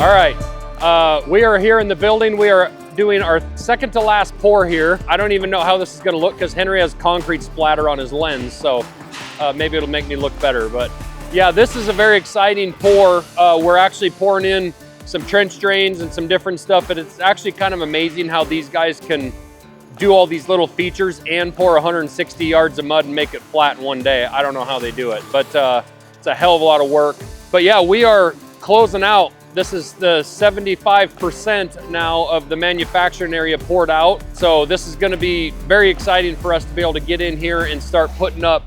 All right, we are here in the building. We are doing our second to last pour here. I don't even know how this is gonna look because Henry has concrete splatter on his lens, so maybe it'll make me look better. But yeah, this is a very exciting pour. We're actually pouring in some trench drains and some different stuff, but it's actually kind of amazing how these guys can do all these little features and pour 160 yards of mud and make it flat in one day. I don't know how they do it, but it's a hell of a lot of work. But yeah, we are closing out. This is the 75% now of the manufacturing area poured out. So this is gonna be very exciting for us to be able to get in here and start putting up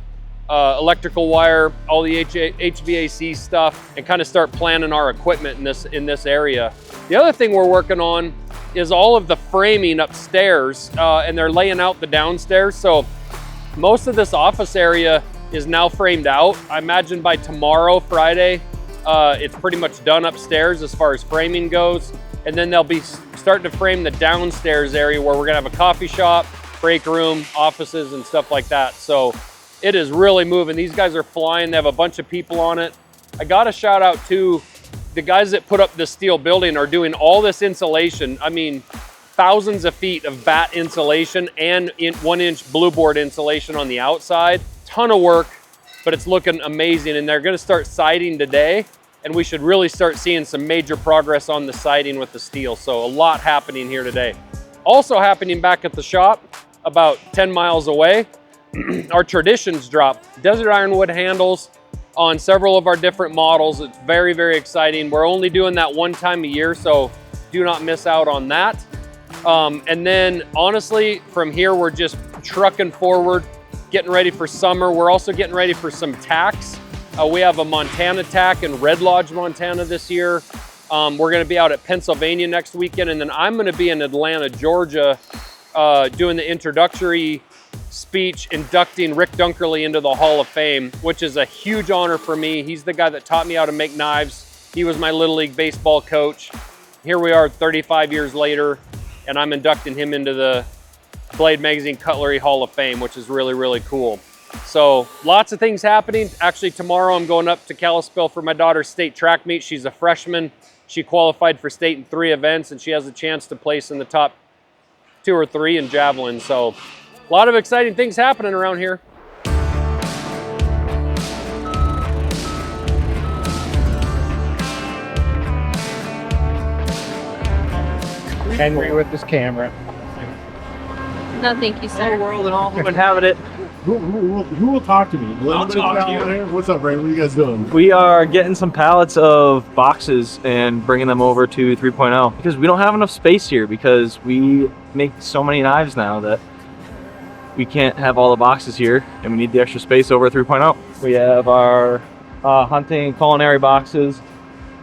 electrical wire, all the HVAC stuff, and kind of start planning our equipment in this area. The other thing we're working on is all of the framing upstairs, and they're laying out the downstairs. So most of this office area is now framed out. I imagine by tomorrow, Friday, it's pretty much done upstairs as far as framing goes. And then they'll be starting to frame the downstairs area where we're gonna have a coffee shop, break room, offices, and stuff like that. So it is really moving. These guys are flying. They have a bunch of people on it. I got a shout out to the guys that put up this steel building are doing all this insulation. I mean, thousands of feet of batt insulation and 1-inch blue board insulation on the outside. Ton of work, but it's looking amazing. And they're gonna start siding today, and we should really start seeing some major progress on the siding with the steel. So a lot happening here today. Also happening back at the shop, about 10 miles away, our Traditions drop. Desert ironwood handles on several of our different models. It's very, very exciting. We're only doing that one time a year, so do not miss out on that. And then honestly, from here, we're just trucking forward, getting ready for summer. We're also getting ready for some tacks. We have a Montana tack in Red Lodge, Montana this year. We're gonna be out at Pennsylvania next weekend, and then I'm gonna be in Atlanta, Georgia, doing the introductory speech inducting Rick Dunkerley into the Hall of Fame, which is a huge honor for me. He's the guy that taught me how to make knives. He was my Little League baseball coach. Here we are 35 years later, and I'm inducting him into the Blade Magazine Cutlery Hall of Fame, which is really, really cool. So lots of things happening. Actually, tomorrow I'm going up to Kalispell for my daughter's state track meet. She's a freshman. She qualified for state in 3 events, and she has a chance to place in the top 2 or 3 in javelin. So a lot of exciting things happening around here. Henry with this camera. No, thank you, sir. All the world and all who inhabit it. Who will talk to me? I'll talk to you. What's up, Ray? What are you guys doing? We are getting some pallets of boxes and bringing them over to 3.0 because we don't have enough space here because we make so many knives now that we can't have all the boxes here and we need the extra space over at 3.0. We have our hunting and culinary boxes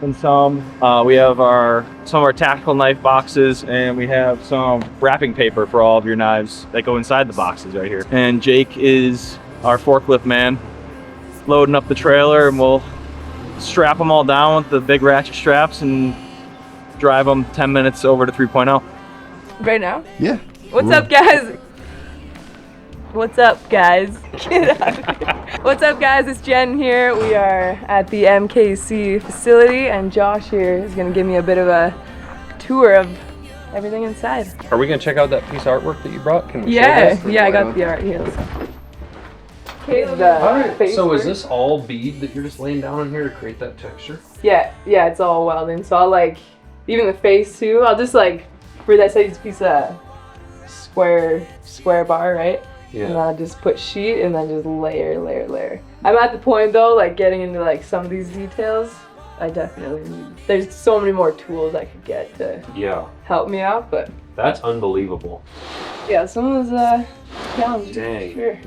and some. We have some of our tactical knife boxes, and we have some wrapping paper for all of your knives that go inside the boxes right here. And Jake is our forklift man, loading up the trailer, and we'll strap them all down with the big ratchet straps and drive them 10 minutes over to 3.0. Right now? Yeah. What's up, guys? What's up, guys? Get out of here. What's up, guys? It's Jen here. We are at the MKC facility, and Josh here is going to give me a bit of a tour of everything inside. Are we gonna check out that piece of artwork that you brought? Can we Yeah, show this? yeah, I got the art here. So is this all bead that you're just laying down in here to create that texture? Yeah, it's all welding. So I'll even the face too, I'll just for that size piece of square bar, right? Yeah. And I'll just put sheet and then just layer. I'm at the point though, getting into some of these details, I definitely need. There's so many more tools I could get to help me out, but That's unbelievable. yeah, some of those challenges. Dang. Sure.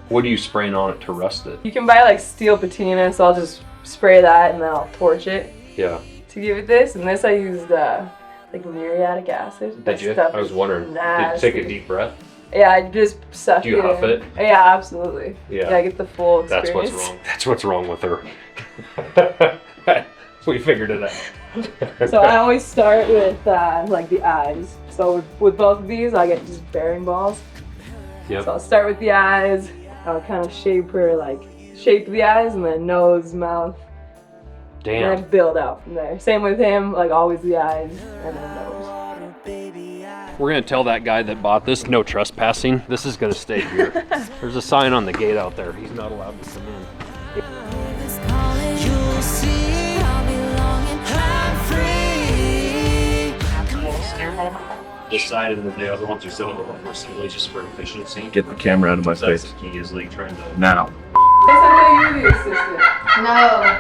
What are you spraying on it to rust it? You can buy steel patina, so I'll just spray that and then I'll torch it Yeah. to give it this. And this I used muriatic acid. Did you? Stuff I was is wondering. Did you nasty. take a deep breath? Yeah, I just suck Do you huff in. it? Yeah, absolutely. Yeah. I get the full That's experience. what's wrong. That's what's wrong with her. We figured it out. So I always start with the eyes. So with both of these, I get just bearing balls. Yep. So I'll start with the eyes. I'll kind of shape her, shape the eyes, and then nose, mouth, Damn. And then build out from there. Same with him, like always the eyes and then nose. We're gonna tell that guy that bought this, no trespassing. This is gonna stay here. There's a sign on the gate out there. He's not allowed to come in. You'll see I'll be long and free. This side and then the other ones are still a little more simply just for efficiency. Get the camera out of my face. He is like trying to. Now. Guess I know you're the assistant. No.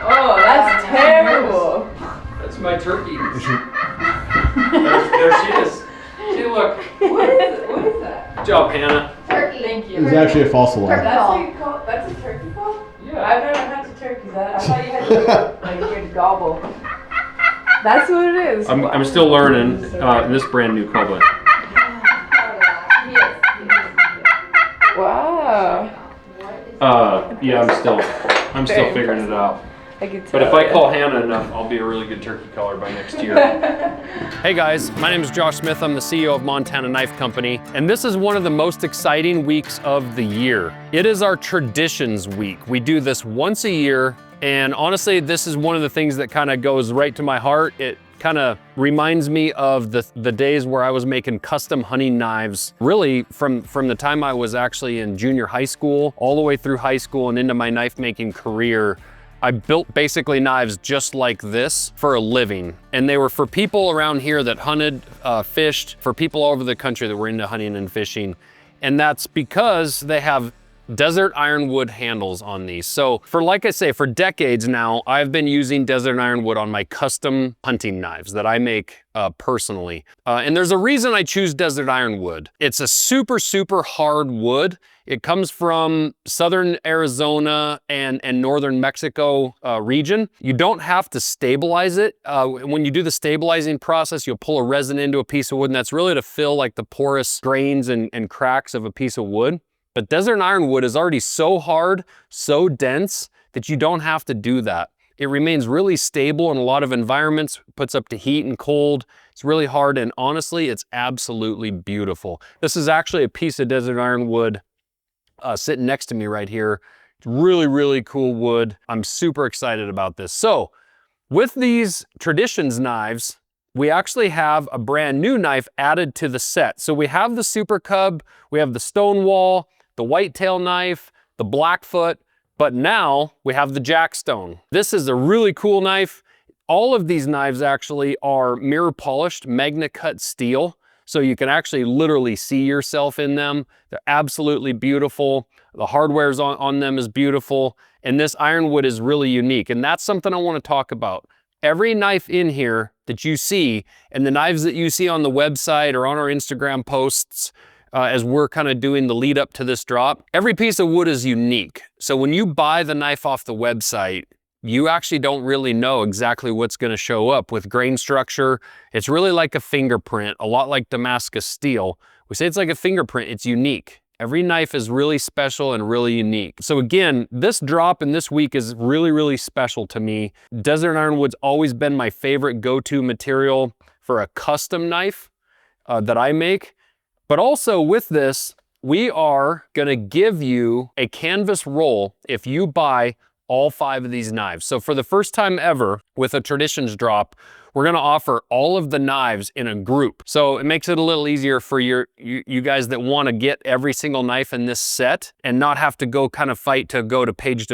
Oh, that's terrible. That's my turkey. there she is. See, look. What is that? Good job, Hannah. Turkey. Thank It you. was actually a false alarm. Turkey. That's what you call, that's a turkey call? Yeah. I've never had a turkey. I thought you had to like you had to gobble. That's what it is. I'm still learning this brand new call, Wow. yeah, I'm still figuring it out. I could tell. But if I call Hannah enough, I'll be a really good turkey caller by next year. Hey guys, my name is Josh Smith. I'm the CEO of Montana Knife Company, and this is one of the most exciting weeks of the year. It is our Traditions Week. We do this once a year, and honestly, this is one of the things that kind of goes right to my heart. It kind of reminds me of the days where I was making custom hunting knives, really from the time I was actually in junior high school, all the way through high school and into my knife making career. I built basically knives just like this for a living. And they were for people around here that hunted, fished, for people all over the country that were into hunting and fishing. And that's because they have desert ironwood handles on these. So like I say, for decades now, I've been using desert ironwood on my custom hunting knives that I make personally. And there's a reason I choose desert ironwood. It's a super, super hard wood. It comes from southern Arizona and northern Mexico region. You don't have to stabilize it. When you do the stabilizing process, you'll pull a resin into a piece of wood, and that's really to fill like the porous grains and cracks of a piece of wood. But desert ironwood is already so hard, so dense, that you don't have to do that. It remains really stable in a lot of environments, puts up to heat and cold. It's really hard, and honestly, it's absolutely beautiful. This is actually a piece of desert ironwood sitting next to me right here. It's really, really cool wood. I'm super excited about this. So with these Traditions knives, we actually have a brand new knife added to the set. So we have the Super Cub, we have the Stonewall, the Whitetail knife, the Blackfoot, but now we have the Jackstone. This is a really cool knife. All of these knives actually are mirror polished Magna Cut steel. So you can actually literally see yourself in them. They're absolutely beautiful. The hardware's on them is beautiful. And this ironwood is really unique. And that's something I want to talk about. Every knife in here that you see, and the knives that you see on the website or on our Instagram posts, as we're kind of doing the lead up to this drop, every piece of wood is unique. So when you buy the knife off the website, you actually don't really know exactly what's going to show up with grain structure. It's really like a fingerprint, a lot like Damascus steel. We say it's like a fingerprint, it's unique. Every knife is really special and really unique. So again, this drop in this week is really, really special to me. Desert ironwood's always been my favorite go-to material for a custom knife that I make. But also with this, we are gonna give you a canvas roll if you buy all 5 of these knives. So for the first time ever with a Traditions drop, we're gonna offer all of the knives in a group. So it makes it a little easier for you guys that wanna get every single knife in this set and not have to go kind of fight to go to page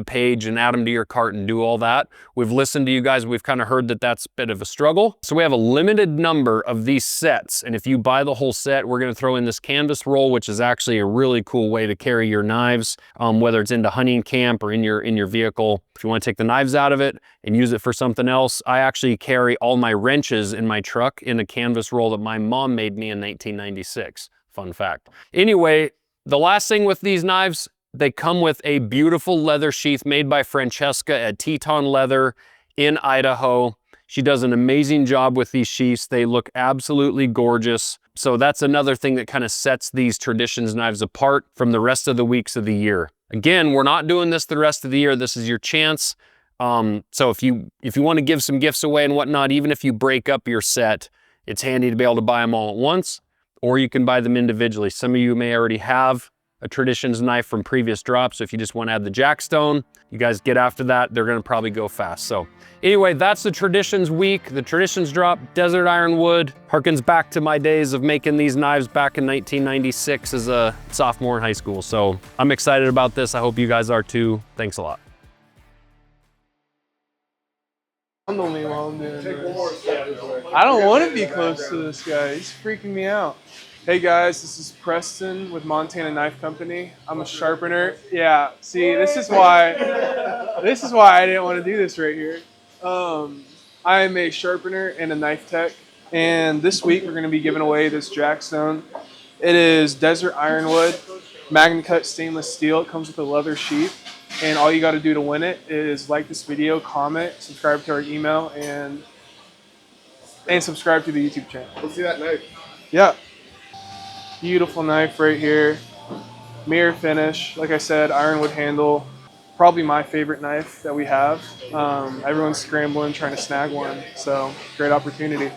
and add them to your cart and do all that. We've listened to you guys, we've kind of heard that that's a bit of a struggle. So we have a limited number of these sets. And if you buy the whole set, we're gonna throw in this canvas roll, which is actually a really cool way to carry your knives, whether it's into hunting camp or in your vehicle. If you wanna take the knives out of it and use it for something else, I actually carry all my wrenches in my truck in a canvas roll that my mom made me in 1996. Fun fact. Anyway, the last thing with these knives, they come with a beautiful leather sheath made by Francesca at Teton Leather in Idaho. She does an amazing job with these sheaths. They look absolutely gorgeous. So that's another thing that kind of sets these Traditions knives apart from the rest of the weeks of the year. Again, we're not doing this the rest of the year. This is your chance. So if you want to give some gifts away and whatnot, even if you break up your set, it's handy to be able to buy them all at once, or you can buy them individually. Some of you may already have a Traditions knife from previous drops. So if you just want to add the Jackstone, you guys get after that. They're gonna probably go fast. So anyway, that's the Traditions week, the Traditions drop, desert ironwood. Harkens back to my days of making these knives back in 1996 as a sophomore in high school. So I'm excited about this. I hope you guys are too. Thanks a lot. I'm the only one doing this. I don't want to be close to this guy. He's freaking me out. Hey guys, this is Preston with Montana Knife Company. I'm a sharpener. Yeah, see, this is why I didn't want to do this right here. I am a sharpener and a knife tech, and this week we're going to be giving away this Jackstone. It is desert ironwood, magna cut stainless steel. It comes with a leather sheath. And all you got to do to win it is like this video, comment, subscribe to our email, and subscribe to the YouTube channel. Let's see that knife. Yeah. Beautiful knife right here. Mirror finish. Like I said, ironwood handle. Probably my favorite knife that we have. Everyone's scrambling, trying to snag one. So, great opportunity.